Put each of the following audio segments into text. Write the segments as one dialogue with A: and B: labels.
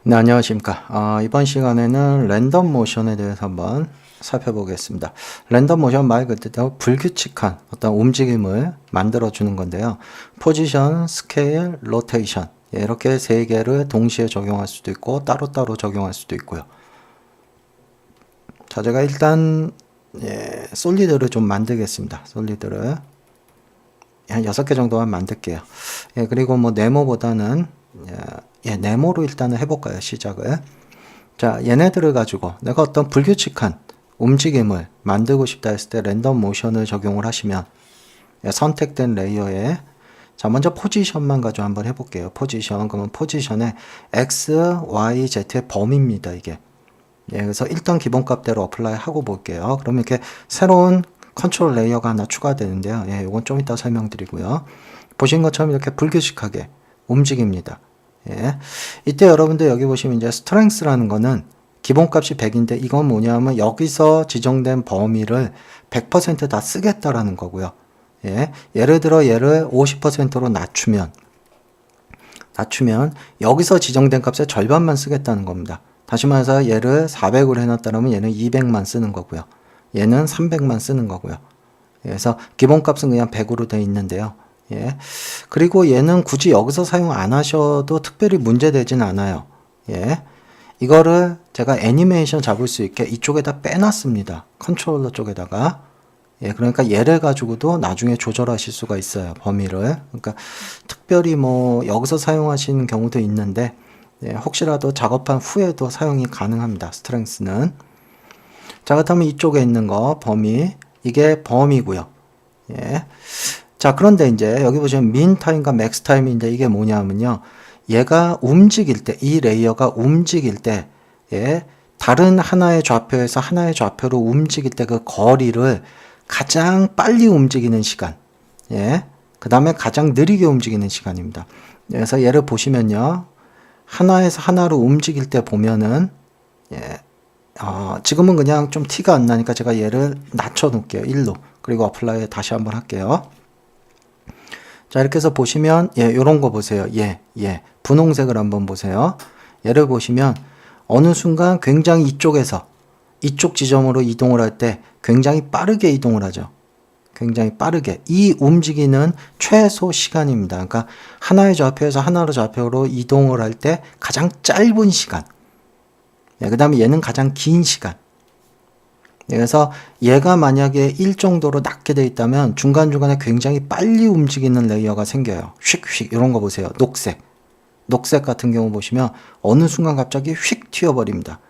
A: 네, 안녕하십니까. 이번 시간에는 랜덤 모션에 대해서 한번 살펴보겠습니다. 랜덤 모션 말 그대로 불규칙한 어떤 움직임을 만들어 주는 건데요. 포지션, 스케일, 로테이션 이렇게 세 개를 동시에 적용할 수도 있고 따로따로 적용할 수도 있고요. 자, 제가 일단 솔리드를 좀 만들겠습니다. 솔리드를 한 6개 정도만 만들게요. 그리고 뭐 네모보다는 네모로 일단은 해볼까요, 시작을. 자, 얘네들을 가지고 내가 어떤 불규칙한 움직임을 만들고 싶다 했을 때 랜덤 모션을 적용을 하시면 선택된 레이어에 자, 먼저 포지션만 가지고 한번 해볼게요. 포지션, 그러면 포지션에 X, Y, Z의 범위입니다, 이게. 그래서 일단 기본값대로 어플라이 하고 볼게요. 그러면 이렇게 새로운 컨트롤 레이어가 하나 추가되는데요. 이건 좀 이따 설명드리고요. 보신 것처럼 이렇게 불규칙하게 움직입니다. 이때 여러분들 여기 보시면 이제 스트렝스라는 거는 기본값이 100인데 이건 뭐냐면 여기서 지정된 범위를 100% 다 쓰겠다라는 거고요. 예를 들어 얘를 50%로 낮추면 여기서 지정된 값의 절반만 쓰겠다는 겁니다. 다시 말해서 얘를 400으로 해놨다면 얘는 200만 쓰는 거고요. 얘는 300만 쓰는 거고요. 그래서 기본값은 그냥 100으로 되어 있는데요. 그리고 얘는 굳이 여기서 사용 안 하셔도 특별히 문제되진 않아요. 이거를 제가 애니메이션 잡을 수 있게 이쪽에다 빼놨습니다. 컨트롤러 쪽에다가. 그러니까 얘를 가지고도 나중에 조절하실 수가 있어요. 범위를. 그러니까 특별히 뭐 여기서 사용하시는 경우도 있는데 혹시라도 작업한 후에도 사용이 가능합니다. 스트렝스는. 자, 그렇다면 이쪽에 있는 거 범위, 이게 범위고요. 자, 그런데 이제 여기 보시면 min 타임과 max 타임인데 이게 뭐냐면요. 얘가 움직일 때, 이 레이어가 움직일 때, 다른 하나의 좌표에서 하나의 좌표로 움직일 때 그 거리를 가장 빨리 움직이는 시간, 그 다음에 가장 느리게 움직이는 시간입니다. 그래서 얘를 보시면요. 하나에서 하나로 움직일 때 보면은, 지금은 그냥 좀 티가 안 나니까 제가 얘를 낮춰 놓을게요. 1로. 그리고 어플라이 다시 한번 할게요. 자, 이렇게 해서 보시면, 요런 거 보세요. 분홍색을 한번 보세요. 얘를 보시면, 어느 순간 굉장히 이쪽 지점으로 이동을 할 때 굉장히 빠르게 이동을 하죠. 굉장히 빠르게. 이 움직이는 최소 시간입니다. 그러니까 하나의 좌표에서 하나의 좌표로 이동을 할 때 가장 짧은 시간. 그 다음에 얘는 가장 긴 시간. 그래서 얘가 만약에 1 정도로 낮게 되어 있다면 중간중간에 굉장히 빨리 움직이는 레이어가 생겨요. 휙휙 이런 거 보세요. 녹색 같은 경우 보시면 어느 순간 갑자기 휙 튀어버립니다.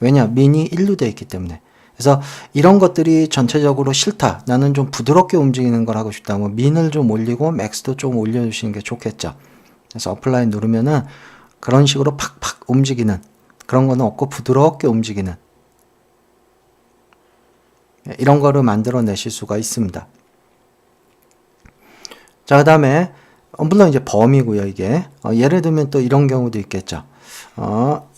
A: 왜냐? 민이 1로 되어 있기 때문에. 그래서 이런 것들이 전체적으로 싫다. 나는 좀 부드럽게 움직이는 걸 하고 싶다. 뭐 민을 좀 올리고 맥스도 좀 올려주시는 게 좋겠죠. 그래서 어플라이 누르면은 그런 식으로 팍팍 움직이는 그런 거는 없고 부드럽게 움직이는 이런 거를 만들어내실 수가 있습니다. 자, 그 다음에 물론 이제 범위고요. 이게 예를 들면 또 이런 경우도 있겠죠.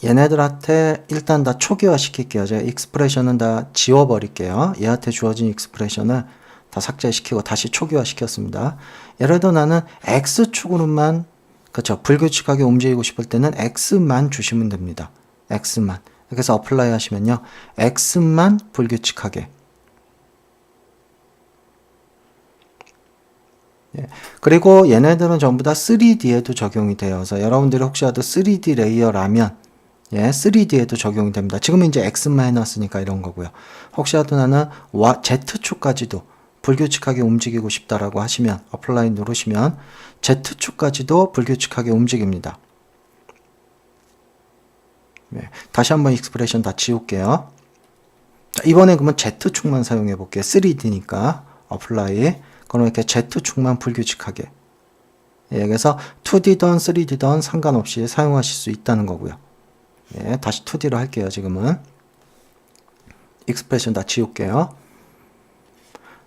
A: 얘네들한테 일단 다 초기화 시킬게요. 제가 익스프레션은 다 지워버릴게요. 얘한테 주어진 익스프레션을 다 삭제시키고 다시 초기화 시켰습니다. 예를 들어 나는 X축으로만 그렇죠. 불규칙하게 움직이고 싶을 때는 X만 주시면 됩니다. X만. 그래서 어플라이 하시면요. X만 불규칙하게. 그리고 얘네들은 전부 다 3D에도 적용이 돼요. 그래서 여러분들이 혹시라도 3D 레이어라면 3D에도 적용이 됩니다. 지금 이제 X만 해놨으니까 이런 거고요. 혹시라도 나는 Z축까지도 불규칙하게 움직이고 싶다라고 하시면 어플라이 누르시면 Z축까지도 불규칙하게 움직입니다. 다시 한번 익스프레션 다 지울게요. 자, 이번에 그러면 Z축만 사용해 볼게요. 3D니까 어플라이. 그럼 이렇게 Z축만 불규칙하게. 그래서 2D든 3D든 상관없이 사용하실 수 있다는 거고요. 다시 2D로 할게요. 지금은. 익스프레션 다 지울게요.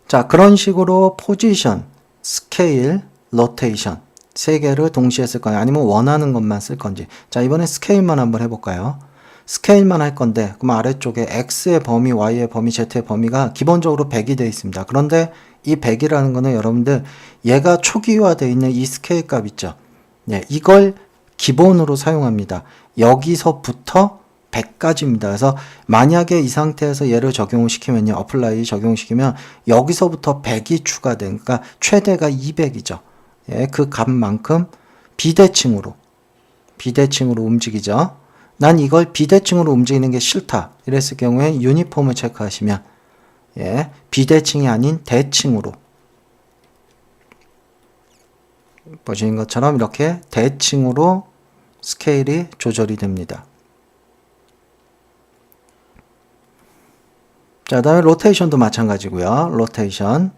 A: 자, 그런 식으로 포지션, 스케일, 로테이션 세 개를 동시에 쓸 거예요. 아니면 원하는 것만 쓸 건지. 자, 이번에 스케일만 한번 해볼까요? 스케일만 할 건데 그럼 아래쪽에 X의 범위, Y의 범위, Z의 범위가 기본적으로 100이 되어 있습니다. 그런데 이 100이라는 거는 여러분들 얘가 초기화되어 있는 이 스케일 값 있죠. 이걸 기본으로 사용합니다. 여기서부터 100까지입니다. 그래서 만약에 이 상태에서 얘를 적용을 시키면요. 어플라이 적용시키면 여기서부터 100이 추가된, 그러니까 최대가 200이죠. 예, 그 값만큼 비대칭으로 움직이죠. 난 이걸 비대칭으로 움직이는 게 싫다. 이랬을 경우에 유니폼을 체크하시면 예, 비대칭이 아닌 대칭으로 보시는 것처럼 이렇게 대칭으로 스케일이 조절이 됩니다. 자, 다음에 로테이션도 마찬가지고요. 로테이션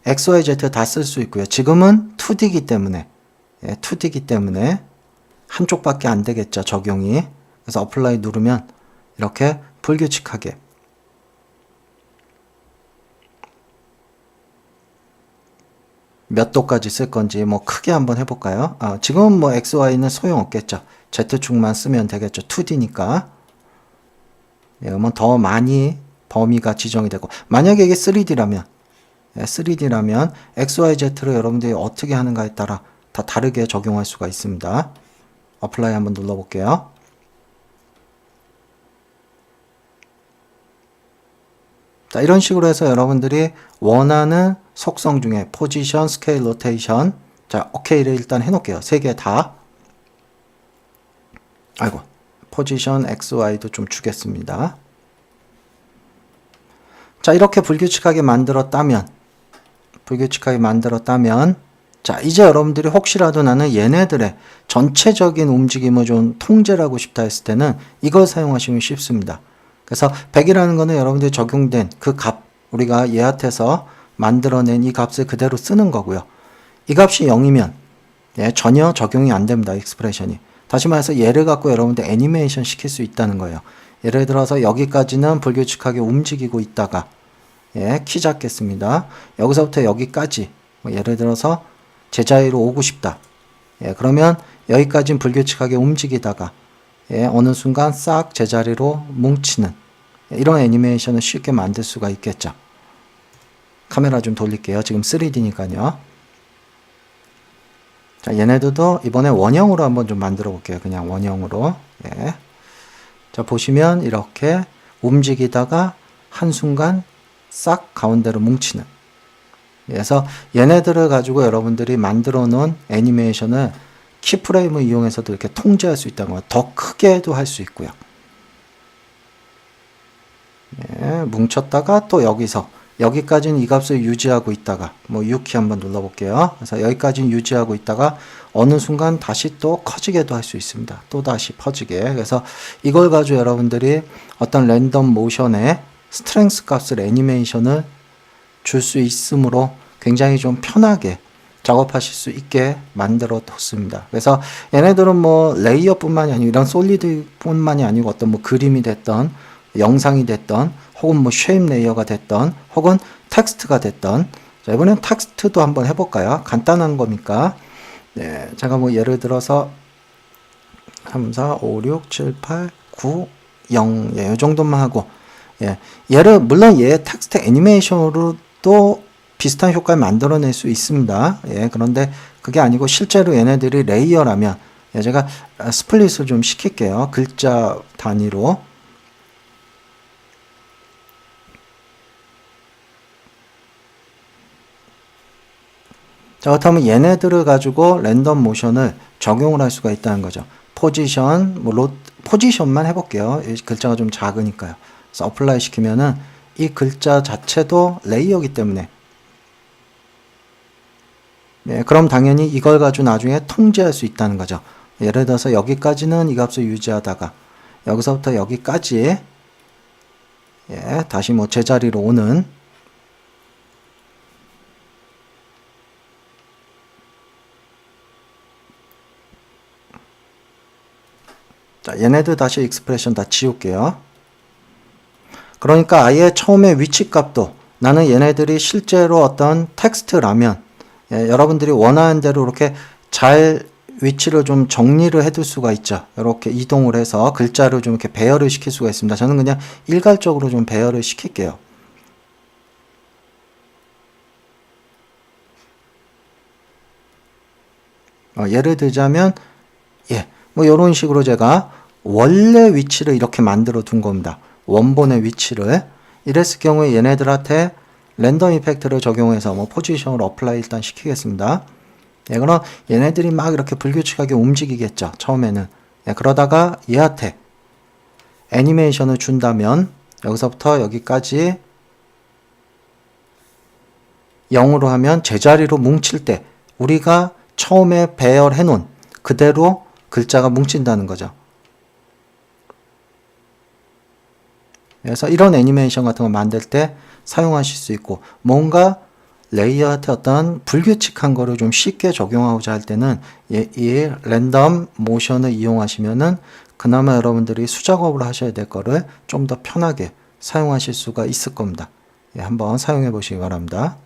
A: XYZ 다 쓸 수 있고요. 지금은 2D이기 때문에 2D이기 때문에 한쪽밖에 안 되겠죠. 적용이. 그래서 어플라이 누르면 이렇게 불규칙하게 몇 도까지 쓸 건지 뭐 크게 한번 해볼까요? 지금은 뭐 XY는 소용없겠죠. Z축만 쓰면 되겠죠. 2D니까. 그러면 더 많이 범위가 지정이 되고, 만약에 이게 3D라면 XYZ로 여러분들이 어떻게 하는가에 따라 다 다르게 적용할 수가 있습니다. 어플라이 한번 눌러볼게요. 자, 이런 식으로 해서 여러분들이 원하는 속성 중에 포지션, 스케일, 로테이션, 자, 오케이를 일단 해놓을게요. 3개 다. 아이고, 포지션, XY도 좀 주겠습니다. 자, 이렇게 불규칙하게 만들었다면, 자, 이제 여러분들이 혹시라도 나는 얘네들의 전체적인 움직임을 좀 통제를 하고 싶다 했을 때는 이걸 사용하시면 쉽습니다. 그래서 100이라는 거는 여러분들이 적용된 그 값, 우리가 얘한테서 만들어낸 이 값을 그대로 쓰는 거고요. 이 값이 0이면 전혀 적용이 안 됩니다. 익스프레션이. 다시 말해서 얘를 갖고 여러분들 애니메이션 시킬 수 있다는 거예요. 예를 들어서 여기까지는 불규칙하게 움직이고 있다가 키 잡겠습니다. 여기서부터 여기까지 예를 들어서 제자리로 오고 싶다. 그러면 여기까지는 불규칙하게 움직이다가 어느 순간 싹 제자리로 뭉치는 이런 애니메이션을 쉽게 만들 수가 있겠죠. 카메라 좀 돌릴게요. 지금 3D니까요. 자, 얘네들도 이번에 원형으로 한번 좀 만들어 볼게요. 그냥 원형으로. 자, 보시면 이렇게 움직이다가 한순간 싹 가운데로 뭉치는. 그래서 얘네들을 가지고 여러분들이 만들어 놓은 애니메이션을 키프레임을 이용해서도 이렇게 통제할 수 있다는 거예요. 더 크게도 할 수 있고요. 뭉쳤다가 또 여기까지는 이 값을 유지하고 있다가 뭐 6키 한번 눌러볼게요. 그래서 여기까지는 유지하고 있다가 어느 순간 다시 또 커지게도 할 수 있습니다. 또 다시 퍼지게. 그래서 이걸 가지고 여러분들이 어떤 랜덤 모션에 스트렝스 값을 애니메이션을 줄 수 있으므로 굉장히 좀 편하게 작업하실 수 있게 만들어 뒀습니다. 그래서 얘네들은 뭐 레이어뿐만이 아니고 이런 솔리드뿐만이 아니고 어떤 뭐 그림이 됐던 영상이 됐던 혹은 뭐 쉐입 레이어가 됐던 혹은 텍스트가 됐던. 자, 이번엔 텍스트도 한번 해볼까요? 간단한 거니까. 제가 뭐 예를 들어서 3, 4, 5, 6, 7, 8, 9, 0 이 정도만 하고 얘를 물론 얘 텍스트 애니메이션으로도 비슷한 효과를 만들어낼 수 있습니다. 그런데 그게 아니고 실제로 얘네들이 레이어라면 제가 스플릿을 좀 시킬게요. 글자 단위로. 자, 그렇다면 얘네들을 가지고 랜덤 모션을 적용을 할 수가 있다는 거죠. 포지션, 포지션만 해볼게요. 이 글자가 좀 작으니까요. 그래서 어플라이 시키면은 이 글자 자체도 레이어이기 때문에 그럼 당연히 이걸 가지고 나중에 통제할 수 있다는 거죠. 예를 들어서 여기까지는 이 값을 유지하다가 여기서부터 여기까지 다시 뭐 제자리로 오는 자, 얘네들 다시 익스프레션 다 지울게요. 그러니까 아예 처음에 위치값도 나는 얘네들이 실제로 어떤 텍스트라면 여러분들이 원하는 대로 이렇게 잘 위치를 좀 정리를 해둘 수가 있죠. 이렇게 이동을 해서 글자를 좀 이렇게 배열을 시킬 수가 있습니다. 저는 그냥 일괄적으로 좀 배열을 시킬게요. 예를 들자면 뭐 이런 식으로 제가 원래 위치를 이렇게 만들어 둔 겁니다. 원본의 위치를. 이랬을 경우에 얘네들한테 랜덤 이펙트를 적용해서 뭐 포지션을 어플라이 일단 시키겠습니다. 예, 그럼 얘네들이 막 이렇게 불규칙하게 움직이겠죠. 처음에는. 예, 그러다가 얘한테 애니메이션을 준다면 여기서부터 여기까지 0으로 하면 제자리로 뭉칠 때 우리가 처음에 배열해 놓은 그대로 글자가 뭉친다는 거죠. 그래서 이런 애니메이션 같은 거 만들 때 사용하실 수 있고, 뭔가 레이어한테 어떤 불규칙한 거를 좀 쉽게 적용하고자 할 때는 이 랜덤 모션을 이용하시면은 그나마 여러분들이 수작업을 하셔야 될 거를 좀 더 편하게 사용하실 수가 있을 겁니다. 예, 한번 사용해 보시기 바랍니다.